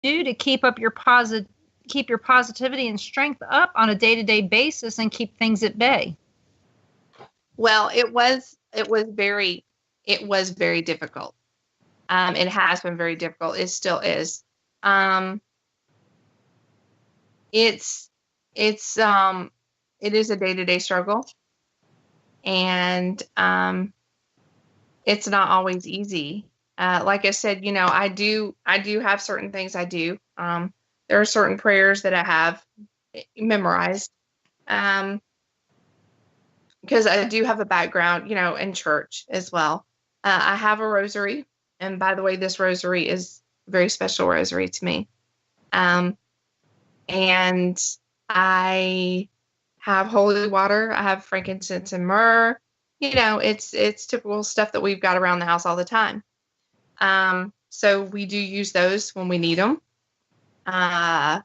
do to keep up your keep your positivity and strength up on a day-to-day basis and keep things at bay? Well, it was very difficult. It has been very difficult. It still is. It is a day-to-day struggle, and it's not always easy. Like I said, I do have certain things I do. There are certain prayers that I have memorized, because I do have a background, in church as well. I have a rosary, and by the way, this rosary is a very special rosary to me. And I have holy water. I have frankincense and myrrh. It's typical stuff that we've got around the house all the time. So we do use those when we need them. My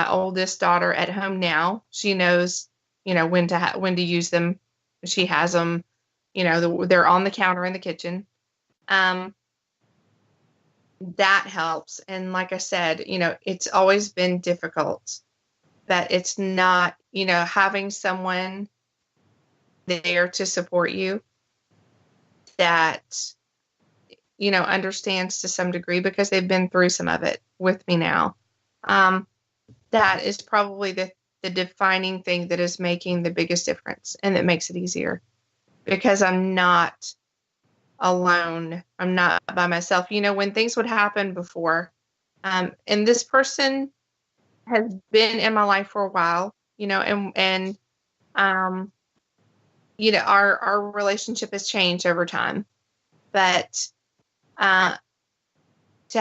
oldest daughter at home now, she knows, when to use them. She has them, they're on the counter in the kitchen. That helps. And like I said, it's always been difficult, but it's not, having someone there to support you that, understands to some degree, because they've been through some of it with me now. That is probably the defining thing that is making the biggest difference, and that makes it easier, because I'm not alone. I'm not by myself. When things would happen before, and this person has been in my life for a while, and our relationship has changed over time, but to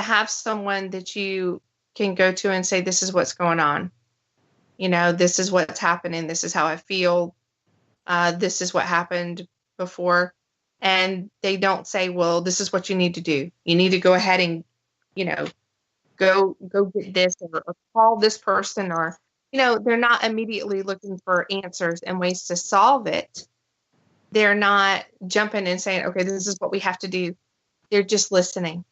have someone that you can go to and say, this is what's going on. This is what's happening. This is how I feel. This is what happened before. And they don't say, well, this is what you need to do. You need to go ahead and, go get this, or call this person, or, they're not immediately looking for answers and ways to solve it. They're not jumping and saying, okay, this is what we have to do. They're just listening,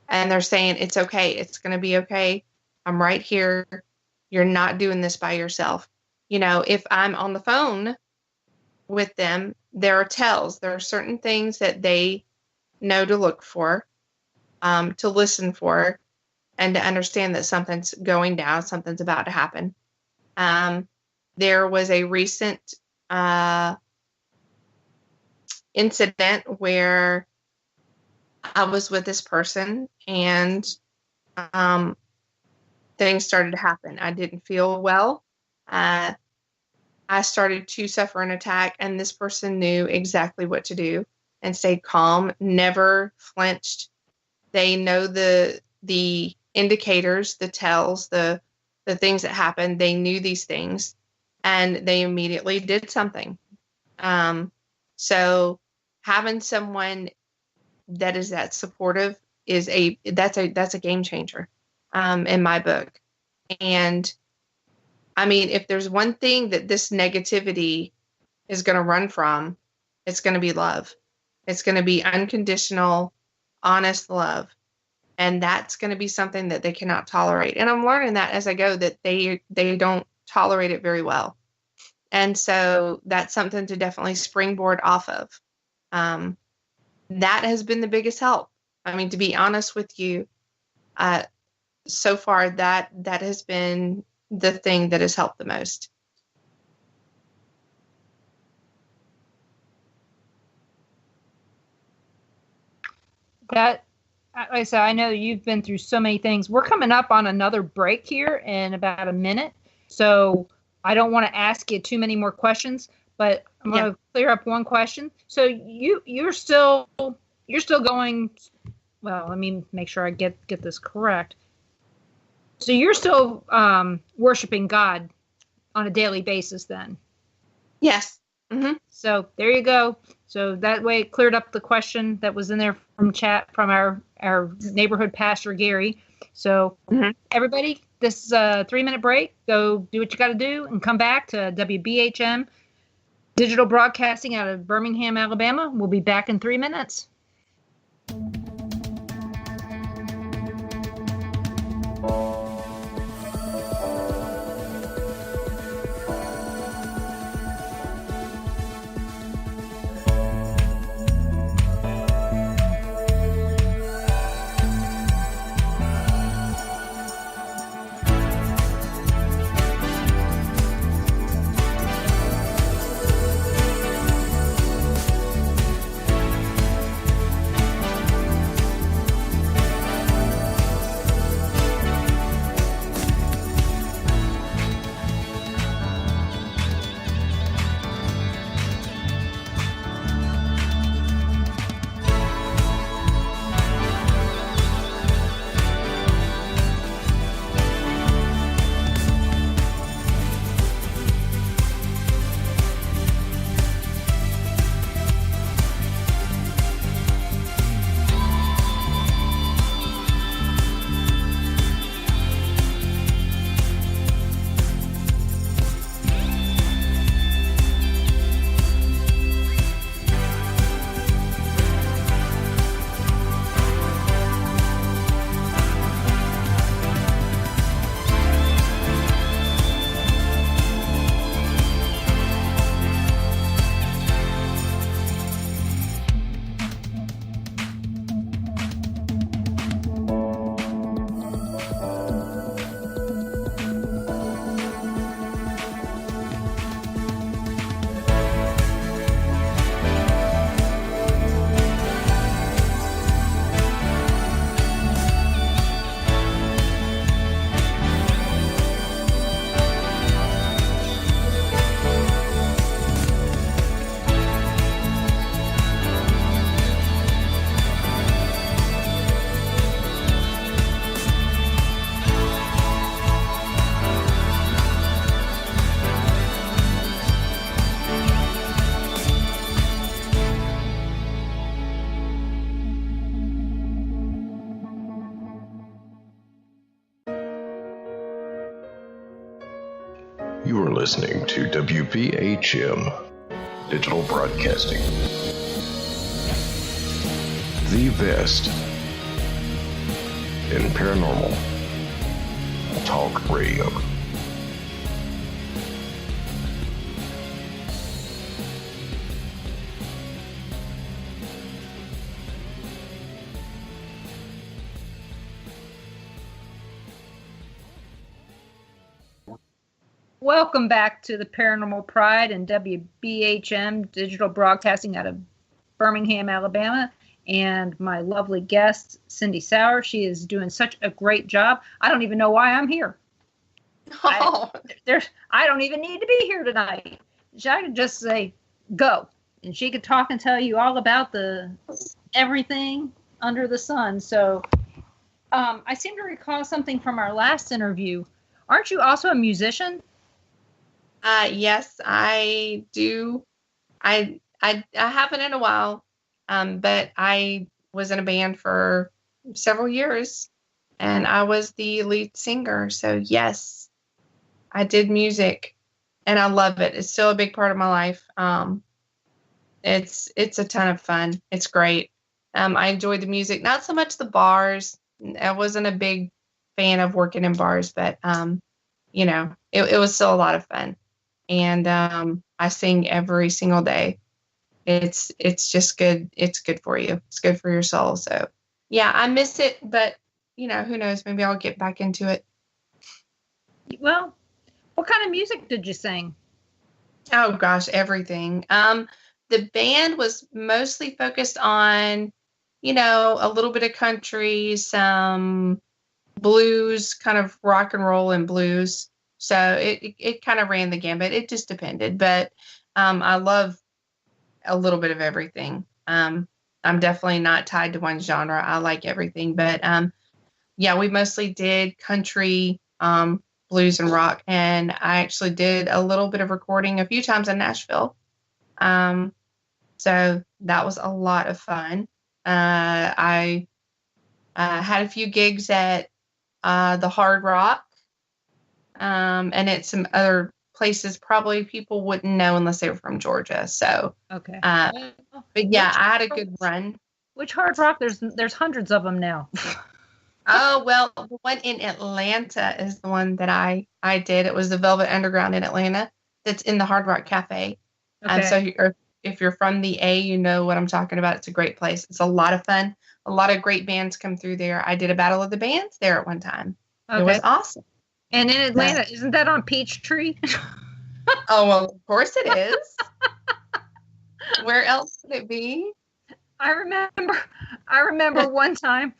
and they're saying, it's okay. It's going to be okay. I'm right here. You're not doing this by yourself. If I'm on the phone with them, there are tells. There are certain things that they know to look for, to listen for, and to understand that something's going down, something's about to happen. There was a recent incident where I was with this person, and things started to happen. I didn't feel well. I started to suffer an attack, and this person knew exactly what to do and stayed calm, never flinched. They know the indicators, the tells, the things that happen. They knew these things, and they immediately did something. So having someone that is that supportive that's a game changer, in my book. And I mean, if there's one thing that this negativity is going to run from, it's going to be love. It's going to be unconditional, honest love. And that's going to be something that they cannot tolerate. And I'm learning that as I go, that they don't tolerate it very well. And so that's something to definitely springboard off of. That has been the biggest help. I mean, to be honest with you, so far that has been the thing that has helped the most. Like I said, I know you've been through so many things. We're coming up on another break here in about a minute, so I don't want to ask you too many more questions, but I'm going to clear up one question. So you're still going. Well, let me make sure I get this correct. So you're still worshiping God on a daily basis then? Yes. Mm-hmm. So there you go. So that way it cleared up the question that was in there from chat from our neighborhood pastor, Gary. So everybody, this is a 3-minute break. Go do what you got to do and come back to WBHM Digital Broadcasting out of Birmingham, Alabama. We'll be back in 3 minutes. You are listening to wbhm Digital Broadcasting, the best in paranormal talk radio. Welcome back to the Paranormal Pride and WBHM Digital Broadcasting out of Birmingham, Alabama. And my lovely guest, Cindy Sauer. She is doing such a great job. I don't even know why I'm here. Oh. I don't even need to be here tonight. I could just say, go. And she could talk and tell you all about everything under the sun. So I seem to recall something from our last interview. Aren't you also a musician? Yes, I do. I haven't in a while, but I was in a band for several years, and I was the lead singer. So yes, I did music, and I love it. It's still a big part of my life. It's a ton of fun. It's great. I enjoyed the music, not so much the bars. I wasn't a big fan of working in bars, but it was still a lot of fun. And I sing every single day. It's just good. It's good for you. It's good for your soul. So yeah, I miss it, but who knows? Maybe I'll get back into it. Well, what kind of music did you sing? Oh gosh, everything. The band was mostly focused on, a little bit of country, some blues, kind of rock and roll and blues. So it kind of ran the gambit. It just depended. But I love a little bit of everything. I'm definitely not tied to one genre. I like everything. But yeah, we mostly did country, blues and rock. And I actually did a little bit of recording a few times in Nashville. So that was a lot of fun. I had a few gigs at the Hard Rock. And at some other places probably people wouldn't know unless they were from Georgia. So, okay. But yeah, I had a good run. Which Hard Rock? There's hundreds of them now. Oh, well, the one in Atlanta is the one that I did. It was the Velvet Underground in Atlanta. That's in the Hard Rock Cafe. Okay. So if you're from the A, you know what I'm talking about. It's a great place. It's a lot of fun. A lot of great bands come through there. I did a battle of the bands there at one time. Okay. It was awesome. And in Atlanta, isn't that on Peachtree? Oh, well, of course it is. Where else would it be? I remember one time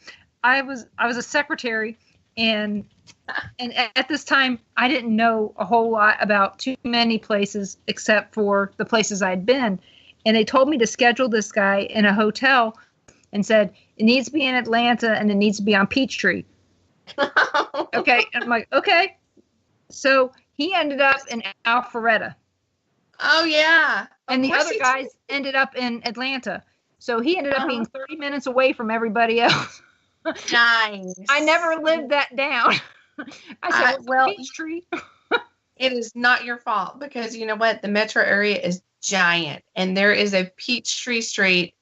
I was a secretary, and at this time I didn't know a whole lot about too many places except for the places I'd been. And they told me to schedule this guy in a hotel and said it needs to be in Atlanta and it needs to be on Peachtree. Okay. And I'm like, okay. So he ended up in Alpharetta. Oh, yeah. And the other guys ended up in Atlanta. So he ended up being 30 minutes away from everybody else. Nice. I never lived that down. I said, well, Peachtree. It is not your fault because you know what? The metro area is giant and there is a Peachtree Street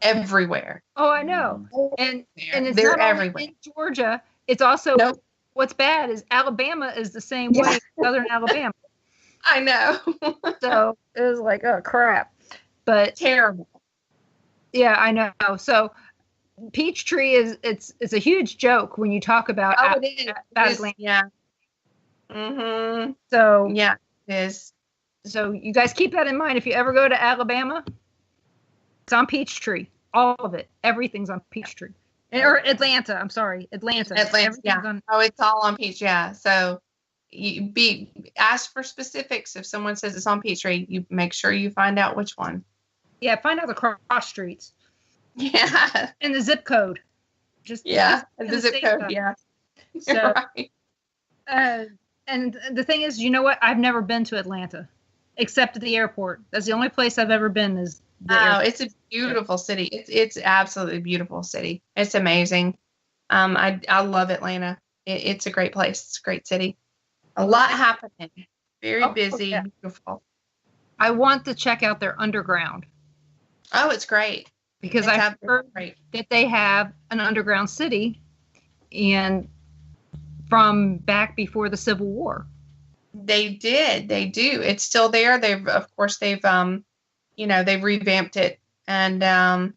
everywhere. Oh, I know. And it's they're not everywhere. In Georgia. It's also, what's bad is Alabama is the same way as Southern Alabama. I know. So it was like, oh, crap. But terrible. Yeah, I know. So Peachtree it's a huge joke when you talk about Atlanta. Yeah. Mm-hmm. So yeah, it is. So you guys keep that in mind. If you ever go to Alabama, it's on Peachtree. All of it. Everything's on Peachtree. Or Atlanta. I'm sorry. Atlanta. Yeah. It's all on Peach. Yeah. So you ask for specifics. If someone says it's on Peachtree, you make sure you find out which one. Yeah. Find out the cross streets. Yeah. And the zip code. And the zip code. Yeah. So, right. And the thing is, you know what? I've never been to Atlanta except at the airport. That's the only place I've ever been is the airport. It's a beautiful city. It's absolutely beautiful city. It's amazing. I love Atlanta. It's a great place. It's a great city. A lot happening. Very busy, yeah. beautiful. I want to check out their underground Oh, it's great. because It's I heard great. that they have an underground city, and from back before the Civil War. They did. They do. It's still there. They've they've revamped it, and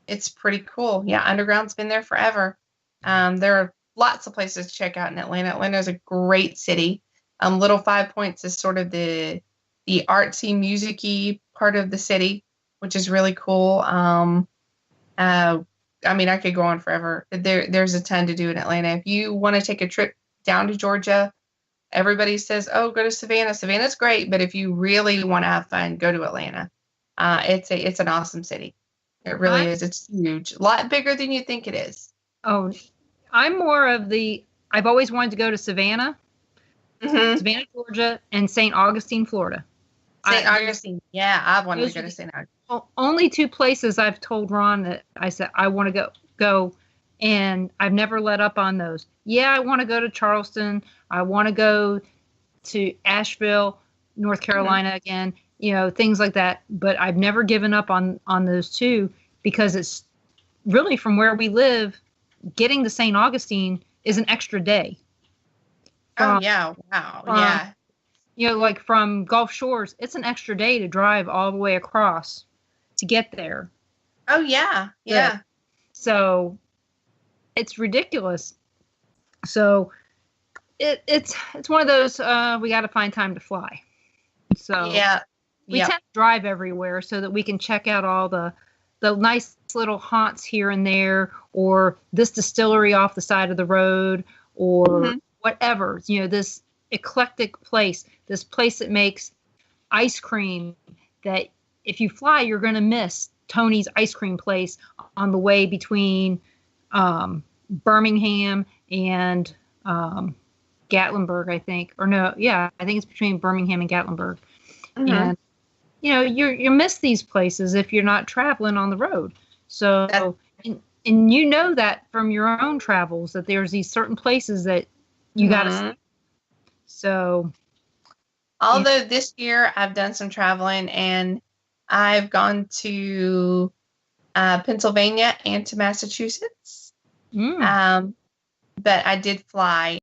it's pretty cool. Yeah, underground's been there forever. There are lots of places to check out in Atlanta. Atlanta is a great city. Little Five Points is sort of the artsy, musicy part of the city, which is really cool. I mean, I could go on forever. There's a ton to do in Atlanta. If you want to take a trip down to Georgia, everybody says, "Oh, go to Savannah." Savannah's great, but if you really want to have fun, go to Atlanta. It's an awesome city. It really is. It's huge, a lot bigger than you think it is. Oh, I'm more of I've always wanted to go to Savannah, Savannah, Georgia, and St. Augustine, Florida. St. Augustine, yeah, I've wanted to go to St. Augustine. Only two places I've told Ron that I said I want to go, and I've never let up on those. Yeah, I want to go to Charleston. I want to go to Asheville, North Carolina again. Things like that. But I've never given up on those two because it's really from where we live. Getting to St. Augustine is an extra day. Oh yeah, wow, yeah. Like from Gulf Shores, it's an extra day to drive all the way across to get there. Oh yeah. So it's ridiculous. So it's one of those we got to find time to fly. So we tend to drive everywhere so that we can check out all the nice little haunts here and there, or this distillery off the side of the road, or whatever. This eclectic place, this place that makes ice cream that if you fly, you're going to miss Tony's ice cream place on the way between Birmingham and Gatlinburg, I think. Or no, yeah, I think it's between Birmingham and Gatlinburg. And you miss these places if you're not traveling on the road. So and you know that from your own travels that there's these certain places that you got to see. So although this year I've done some traveling and I've gone to Pennsylvania and to Massachusetts. But I did fly